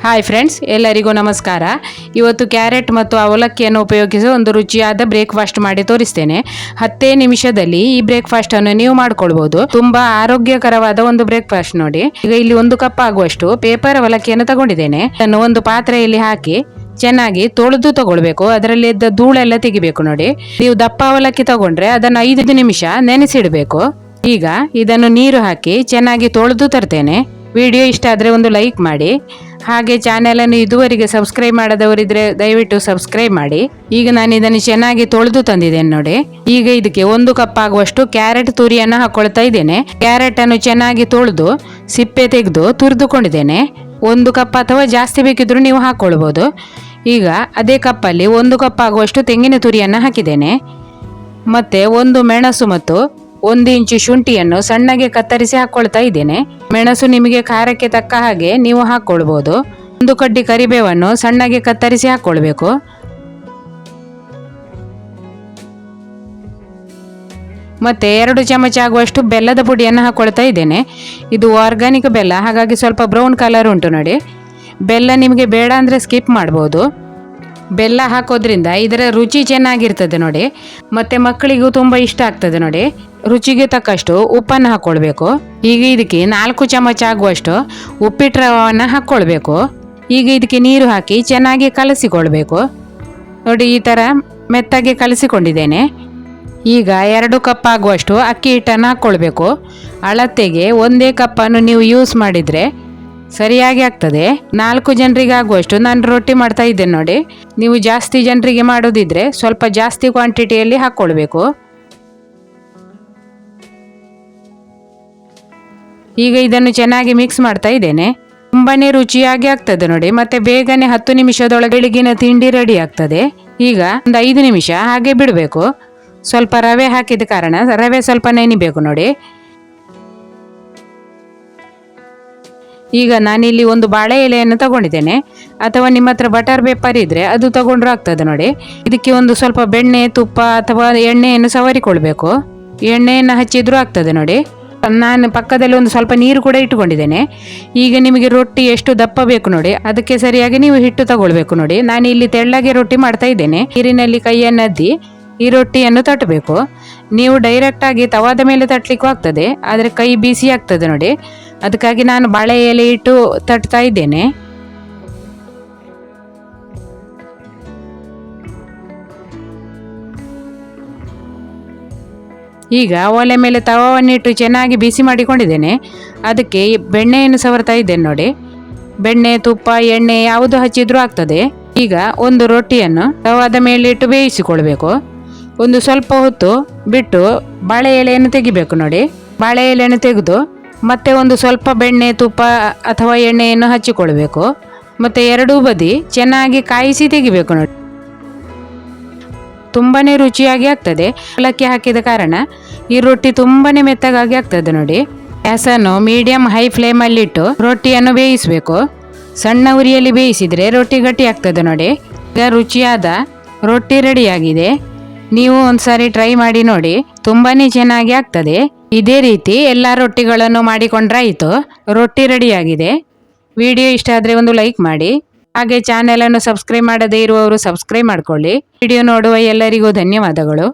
Hi friends, ಎಲ್ಲರಿಗೂ ನಮಸ್ಕಾರ. ಇವತ್ತು ಕ್ಯಾರೆಟ್ ಮತ್ತು ಅವಲಕ್ಕಿಯನ್ನು ಉಪಯೋಗಿಸಿ ಒಂದು ರುಚಿಯಾದ ಬ್ರೇಕ್ಫಾಸ್ಟ್ ಮಾಡಿ ತೋರಿಸ್ತೇನೆ. 10 ನಿಮಿಷದಲ್ಲಿ ಈ ಬ್ರೇಕ್ಫಾಸ್ಟ್ ಅನ್ನು ನೀವು ಮಾಡ್ಕೊಳ್ಬಹುದು. ತುಂಬಾ ಆರೋಗ್ಯಕರವಾದ ಒಂದು ಬ್ರೇಕ್ಫಾಸ್ಟ್ ನೋಡಿ. ಈಗ ಇಲ್ಲಿ 1 ಕಪ್ ಆಗುವಷ್ಟು ಪೇಪರ್ ಅವಲಕ್ಕಿಯನ್ನು ತಗೊಂಡಿದ್ದೇನೆ. ಅದನ್ನು ಒಂದು ಪಾತ್ರೆಯಲ್ಲಿ ಹಾಕಿ ಚೆನ್ನಾಗಿ ತೊಳೆದು ತಗೊಳ್ಬೇಕು. ಅದರಲ್ಲಿ ಇದ್ದ ಧೂಳೆಲ್ಲ ತೆಗಿಬೇಕು ನೋಡಿ. ನೀವು ದಪ್ಪ ಅವಲಕ್ಕಿ ತಗೊಂಡ್ರೆ ಅದನ್ನು 5 ನಿಮಿಷ ನೆನೆಸಿಡಬೇಕು. ಈಗ ಇದನ್ನು ನೀರು ಹಾಕಿ ಚೆನ್ನಾಗಿ ತೊಳೆದು ತರ್ತೇನೆ. ವಿಡಿಯೋ ಇಷ್ಟ ಆದರೆ ಒಂದು ಲೈಕ್ ಮಾಡಿ. ಹಾಗೆ ಚಾನೆಲನ್ನು ಇದುವರೆಗೆ ಸಬ್ಸ್ಕ್ರೈಬ್ ಮಾಡದವರಿದ್ರೆ ದಯವಿಟ್ಟು ಸಬ್ಸ್ಕ್ರೈಬ್ ಮಾಡಿ. ಈಗ ನಾನು ಇದನ್ನು ಚೆನ್ನಾಗಿ ತೊಳೆದು ತಂದಿದ್ದೇನೆ ನೋಡಿ. ಈಗ ಇದಕ್ಕೆ 1 ಕಪ್ ಆಗುವಷ್ಟು ಕ್ಯಾರೆಟ್ ತುರಿಯನ್ನು ಹಾಕೊಳ್ತಾ ಇದ್ದೇನೆ. ಕ್ಯಾರೆಟ್ ಅನ್ನು ಚೆನ್ನಾಗಿ ತೊಳೆದು ಸಿಪ್ಪೆ ತೆಗೆದು ತುರಿದುಕೊಂಡಿದ್ದೇನೆ. 1 ಕಪ್ ಅಥವಾ ಜಾಸ್ತಿ ಬೇಕಿದ್ರೂ ನೀವು ಹಾಕೊಳ್ಬೋದು. ಈಗ ಅದೇ ಕಪ್ಪಲ್ಲಿ 1 ಕಪ್ ಆಗುವಷ್ಟು ತೆಂಗಿನ ತುರಿಯನ್ನು ಹಾಕಿದ್ದೇನೆ. ಮತ್ತೆ 1 ಮೆಣಸು ಮತ್ತು 1 ಇಂಚು ಶುಂಠಿಯನ್ನು ಸಣ್ಣಗೆ ಕತ್ತರಿಸಿ ಹಾಕೊಳ್ತಾ ಇದ್ದೇನೆ. ಮೆಣಸು ನಿಮಗೆ ಖಾರಕ್ಕೆ ತಕ್ಕ ಹಾಗೆ ನೀವು ಹಾಕೊಳ್ಬಹುದು. 1 ಕಡ್ಡಿ ಕರಿಬೇವನ್ನು ಸಣ್ಣಗೆ ಕತ್ತರಿಸಿ ಹಾಕೊಳ್ಬೇಕು. ಮತ್ತೆ 2 ಚಮಚ ಆಗುವಷ್ಟು ಬೆಲ್ಲದ ಪುಡಿಯನ್ನು ಹಾಕೊಳ್ತಾ ಇದ್ದೇನೆ. ಇದು ಆರ್ಗಾನಿಕ್ ಬೆಲ್ಲ, ಹಾಗಾಗಿ ಸ್ವಲ್ಪ ಬ್ರೌನ್ ಕಲರ್ ಉಂಟು ನೋಡಿ. ಬೆಲ್ಲ ನಿಮಗೆ ಬೇಡ ಅಂದರೆ ಸ್ಕಿಪ್ ಮಾಡ್ಬೋದು. ಬೆಲ್ಲ ಹಾಕೋದ್ರಿಂದ ಇದರ ರುಚಿ ಚೆನ್ನಾಗಿರ್ತದೆ ನೋಡಿ. ಮತ್ತು ಮಕ್ಕಳಿಗೂ ತುಂಬ ಇಷ್ಟ ಆಗ್ತದೆ ನೋಡಿ. ರುಚಿಗೆ ತಕ್ಕಷ್ಟು ಉಪ್ಪನ್ನು ಹಾಕ್ಕೊಳ್ಬೇಕು. ಈಗ ಇದಕ್ಕೆ 4 ಚಮಚ ಆಗುವಷ್ಟು ಉಪ್ಪಿಟ್ಟು ರವನ್ನು ಹಾಕ್ಕೊಳ್ಬೇಕು. ಈಗ ಇದಕ್ಕೆ ನೀರು ಹಾಕಿ ಚೆನ್ನಾಗಿ ಕಲಸಿಕೊಳ್ಬೇಕು ನೋಡಿ. ಈ ಥರ ಮೆತ್ತಗೆ ಕಲಸಿಕೊಂಡಿದ್ದೇನೆ. ಈಗ 2 ಕಪ್ ಆಗುವಷ್ಟು ಅಕ್ಕಿ ಹಿಟ್ಟನ್ನು ಹಾಕ್ಕೊಳ್ಬೇಕು. ಅಳತೆಗೆ 1 ಕಪ್ಪನ್ನು ನೀವು ಯೂಸ್ ಮಾಡಿದರೆ ಸರಿಯಾಗಿ ಆಗ್ತದೆ. 4 ಜನರಿಗೆ ಆಗುವಷ್ಟು ನಾನು ರೊಟ್ಟಿ ಮಾಡ್ತಾ ಇದ್ದೇನೆ ನೋಡಿ. ನೀವು ಜಾಸ್ತಿ ಜನರಿಗೆ ಮಾಡೋದಿದ್ರೆ ಸ್ವಲ್ಪ ಜಾಸ್ತಿ ಕ್ವಾಂಟಿಟಿಯಲ್ಲಿ ಹಾಕ್ಕೊಳ್ಬೇಕು. ಈಗ ಇದನ್ನು ಚೆನ್ನಾಗಿ ಮಿಕ್ಸ್ ಮಾಡ್ತಾ ಇದ್ದೇನೆ. ತುಂಬಾನೇ ರುಚಿಯಾಗಿ ಆಗ್ತದೆ ನೋಡಿ. ಮತ್ತೆ ಬೇಗನೆ 10 ನಿಮಿಷದೊಳಗೆ ಬೆಳಗಿನ ತಿಂಡಿ ರೆಡಿ ಆಗ್ತದೆ. ಈಗ ಒಂದು 5 ನಿಮಿಷ ಹಾಗೆ ಬಿಡಬೇಕು. ಸ್ವಲ್ಪ ರವೆ ಹಾಕಿದ ಕಾರಣ ರವೆ ಸ್ವಲ್ಪ ನೆನಿಬೇಕು ನೋಡಿ. ಈಗ ನಾನಿಲ್ಲಿ ಒಂದು ಬಾಳೆ ಎಲೆಯನ್ನು ತಗೊಂಡಿದ್ದೇನೆ, ಅಥವಾ ನಿಮ್ಮ ಹತ್ರ ಬಟರ್ ಪೇಪರ್ ಇದ್ದರೆ ಅದು ತಗೊಂಡ್ರೂ ಆಗ್ತದೆ ನೋಡಿ. ಇದಕ್ಕೆ ಒಂದು ಸ್ವಲ್ಪ ಬೆಣ್ಣೆ, ತುಪ್ಪ ಅಥವಾ ಎಣ್ಣೆಯನ್ನು ಸವರಿಕೊಳ್ಬೇಕು. ಎಣ್ಣೆಯನ್ನು ಹಚ್ಚಿದ್ರೂ ಆಗ್ತದೆ ನೋಡಿ. ನಾನು ಪಕ್ಕದಲ್ಲಿ ಒಂದು ಸ್ವಲ್ಪ ನೀರು ಕೂಡ ಇಟ್ಟುಕೊಂಡಿದ್ದೇನೆ. ಈಗ ನಿಮಗೆ ರೊಟ್ಟಿ ಎಷ್ಟು ದಪ್ಪ ಬೇಕು ನೋಡಿ, ಅದಕ್ಕೆ ಸರಿಯಾಗಿ ನೀವು ಹಿಟ್ಟು ತಗೊಳ್ಬೇಕು ನೋಡಿ. ನಾನು ಇಲ್ಲಿ ತೆಳ್ಳಗೆ ರೊಟ್ಟಿ ಮಾಡ್ತಾ ಇದ್ದೇನೆ. ನೀರಿನಲ್ಲಿ ಕೈಯನ್ನು ಅದ್ದಿ ಈ ರೊಟ್ಟಿಯನ್ನು ತಟ್ಟಬೇಕು. ನೀವು ಡೈರೆಕ್ಟಾಗಿ ತವಾದ ಮೇಲೆ ತಟ್ಟಲಿಕ್ಕೂ ಆಗ್ತದೆ, ಆದರೆ ಕೈ ಬಿಸಿ ಆಗ್ತದೆ ನೋಡಿ. ಅದಕ್ಕಾಗಿ ನಾನು ಬಾಳೆ ಎಲೆ ಇಟ್ಟು ತಟ್ತಾ ಇದ್ದೇನೆ. ಈಗ ಒಲೆ ಮೇಲೆ ತವವನ್ನಿಟ್ಟು ಚೆನ್ನಾಗಿ ಬಿಸಿ ಮಾಡಿಕೊಂಡಿದ್ದೇನೆ. ಅದಕ್ಕೆ ಬೆಣ್ಣೆಯನ್ನು ಸವರ್ತಾ ಇದ್ದೇನೆ ನೋಡಿ. ಬೆಣ್ಣೆ, ತುಪ್ಪ, ಎಣ್ಣೆ ಯಾವುದು ಹಚ್ಚಿದ್ರೂ ಆಗ್ತದೆ. ಈಗ ಒಂದು ರೊಟ್ಟಿಯನ್ನು ತವಾದ ಮೇಲೆ ಇಟ್ಟು ಬೇಯಿಸಿಕೊಳ್ಬೇಕು. ಒಂದು ಸ್ವಲ್ಪ ಹೊತ್ತು ಬಿಟ್ಟು ಬಾಳೆ ಎಲೆಯನ್ನು ತೆಗಿಬೇಕು ನೋಡಿ. ಬಾಳೆ ಎಲೆಯನ್ನು ತೆಗೆದು ಮತ್ತೆ ಒಂದು ಸ್ವಲ್ಪ ಬೆಣ್ಣೆ, ತುಪ್ಪ ಅಥವಾ ಎಣ್ಣೆಯನ್ನು ಹಚ್ಚಿಕೊಳ್ಬೇಕು. ಮತ್ತು 2 ಬದಿ ಚೆನ್ನಾಗಿ ಕಾಯಿಸಿ ತೆಗಿಬೇಕು ನೋಡಿ. ತುಂಬಾ ರುಚಿಯಾಗಿ ಆಗ್ತದೆ. ಅವಲಕ್ಕಿ ಹಾಕಿದ ಕಾರಣ ಈ ರೊಟ್ಟಿ ತುಂಬಾ ಮೆತ್ತಗಾಗಿ ಆಗ್ತದೆ ನೋಡಿ. ಗ್ಯಾಸನ್ನು ಮೀಡಿಯಂ ಹೈ ಫ್ಲೇಮಲ್ಲಿಟ್ಟು ರೊಟ್ಟಿಯನ್ನು ಬೇಯಿಸಬೇಕು. ಸಣ್ಣ ಉರಿಯಲ್ಲಿ ಬೇಯಿಸಿದರೆ ರೊಟ್ಟಿ ಗಟ್ಟಿ ಆಗ್ತದೆ ನೋಡಿ. ಈಗ ರುಚಿಯಾದ ರೊಟ್ಟಿ ರೆಡಿಯಾಗಿದೆ. ನೀವು ಒಂದ್ಸಾರಿ ಟ್ರೈ ಮಾಡಿ ನೋಡಿ, ತುಂಬಾ ಚೆನ್ನಾಗಿ ಆಗ್ತದೆ. ಇದೇ ರೀತಿ ಎಲ್ಲ ರೊಟ್ಟಿಗಳನ್ನು ಮಾಡಿಕೊಂಡ್ರಾಯಿತು. ರೊಟ್ಟಿ ರೆಡಿಯಾಗಿದೆ. ವಿಡಿಯೋ ಇಷ್ಟ ಆದರೆ ಒಂದು ಲೈಕ್ ಮಾಡಿ. ಹಾಗೆ ಚಾನೆಲನ್ನು ಸಬ್ಸ್ಕ್ರೈಬ್ ಮಾಡದೇ ಇರುವವರು ಸಬ್ಸ್ಕ್ರೈಬ್ ಮಾಡ್ಕೊಳ್ಳಿ. ವಿಡಿಯೋ ನೋಡುವ ಎಲ್ಲರಿಗೂ ಧನ್ಯವಾದಗಳು.